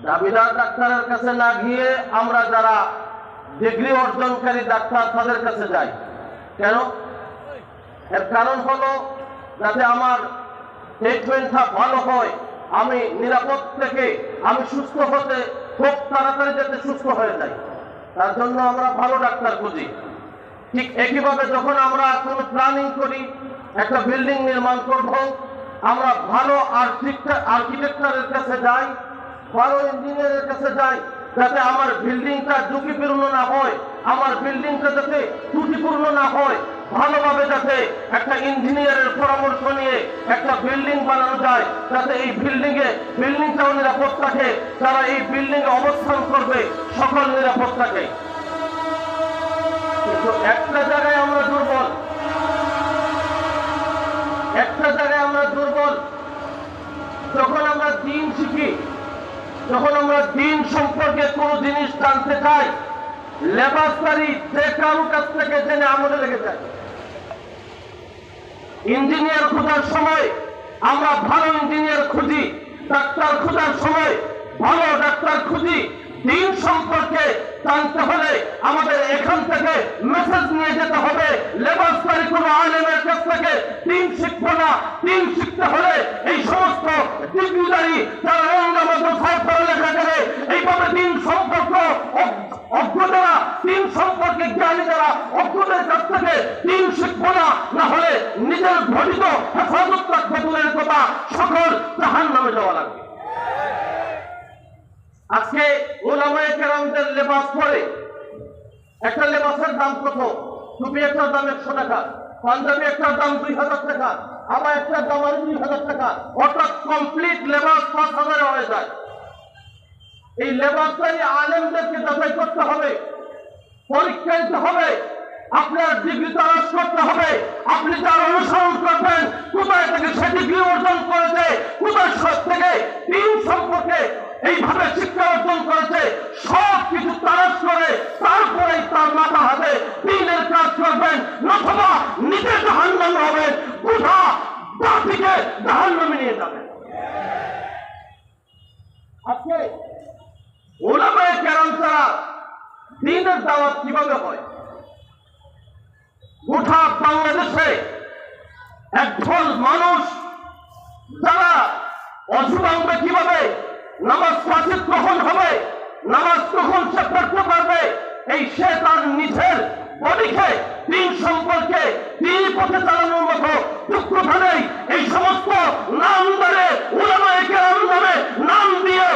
দাবিদার ডাক্তারের কাছে না গিয়ে আমরা যারা ডিগ্রি অর্জনকারী ডাক্তার তাদের কাছে যাই কেন? এর কারণ হলো যাতে আমার ট্রিটমেন্টটা ভালো হয়, আমি নিরাপদ থেকে আমি সুস্থ হতে খুব তাড়াতাড়ি যাতে সুস্থ হয়ে যাই, তার জন্য আমরা ভালো ডাক্তার খুঁজি। ঠিক একইভাবে যখন আমরা কোনো প্ল্যানিং করি, একটা বিল্ডিং নির্মাণ করব, আমরা ভালো আর্কিটেক্টরের কাছে যাই, ভালো ইঞ্জিনিয়ারের কাছে যাই, যাতে আমার বিল্ডিংটা ঝুঁকিপূর্ণ না হয়, আমার বিল্ডিংটা যাতে ত্রুটিপূর্ণ না হয়, ভালোভাবে যাতে একটা ইঞ্জিনিয়ারের পরামর্শ নিয়ে একটা বিল্ডিং বানানো যায়, যাতে এই বিল্ডিংটাও নিরাপদ থাকে, যারা এই বিল্ডিং এ অবস্থান করবে সকল নিরাপদ থাকে। কিন্তু একটা জায়গায় আমরা দুর্বল, যখন আমরা দিন শিখি, যখন আমরা দিন সম্পর্কে কোনো জিনিস জানতে চাই, লেবাসদারি যে কারো কাছ থেকে জেনে আমলে লেগে যায়। ইঞ্জিনিয়ার খোঁজার সময় আমরা ভালো ইঞ্জিনিয়ার খুঁজি, ডাক্তার খোঁজার সময় ভালো ডাক্তার খুঁজি। দিন সম্পর্কে জানতে হলে আমাদের এখান থেকে মেসেজ নিয়ে যেতে হবে। লেবাসদারি কোনো আলেমের কাছ থেকে দিন শিখবো না। দিন শিখতে হলে এই সমস্ত ডিগ্রিধারী যারা রোহিঙ্গা মাদ্রাসায় পড়ালেখা করে, এইভাবে দিন সম্পর্ক অজ্ঞ যারা, দিন সম্পর্কে জ্ঞানী যারা, অজ্ঞদের কাছ থেকে দিন শিখবো না, না হলে নিজের ঘটিত হেফাজত রাখবে দূরের কথা, সকল জাহান্নামে যাওয়া লাগবে। আজকে ওলামায়ে কেরামদের লেবাস পরে, একটা লেবাসের দাম কত? টুপি একটার দাম 100 টাকা, পাঞ্জাবি একটার দাম 2000 টাকা, আবার একটার দাম 2000 টাকা, অর্থাৎ কমপ্লিট লেবাস 5000 হয়ে যায়। এই লেবাসদারি আলেমদেরকে যাচাই করতে হবে, পরীক্ষা দিতে হবে, আপনার ডিগ্রি তালাশ করতে হবে। আপনি যার অনুসরণ করবেন, কোথায় থেকে সে ডিগ্রি অর্জন করেছে, কোথায় থেকে দিন সম্পর্কে এইভাবে শিক্ষা অর্জন করেছে, সব কিছু তালাশ করে তারপরেই তার মাথা হাতে দিনের কাজ করবেন, অথবা নিজে জাহান্নামে হবেন, গোটা জাতিকে জাহান্নামে নিয়ে যাবেন। আজকে ওলামায়ে কেরাম ছাড়া দ্বীনের দাওয়াত কিভাবে হয়? গোটা বাংলাদেশে একদল মানুষ যারা অজু ভাঙবে কিভাবে, নামাজ ওয়াজিব কখন হবে, নামাজ কখন সে পড়তে পারবে, এই সে তার নিজের বডিকে দিন সম্পর্কে দিন পথে চালানোর মতো যোগ্যতা নেই। এই সমস্ত নাম ধরে ওলামায়ে কেরাম নামে নাম দিয়ে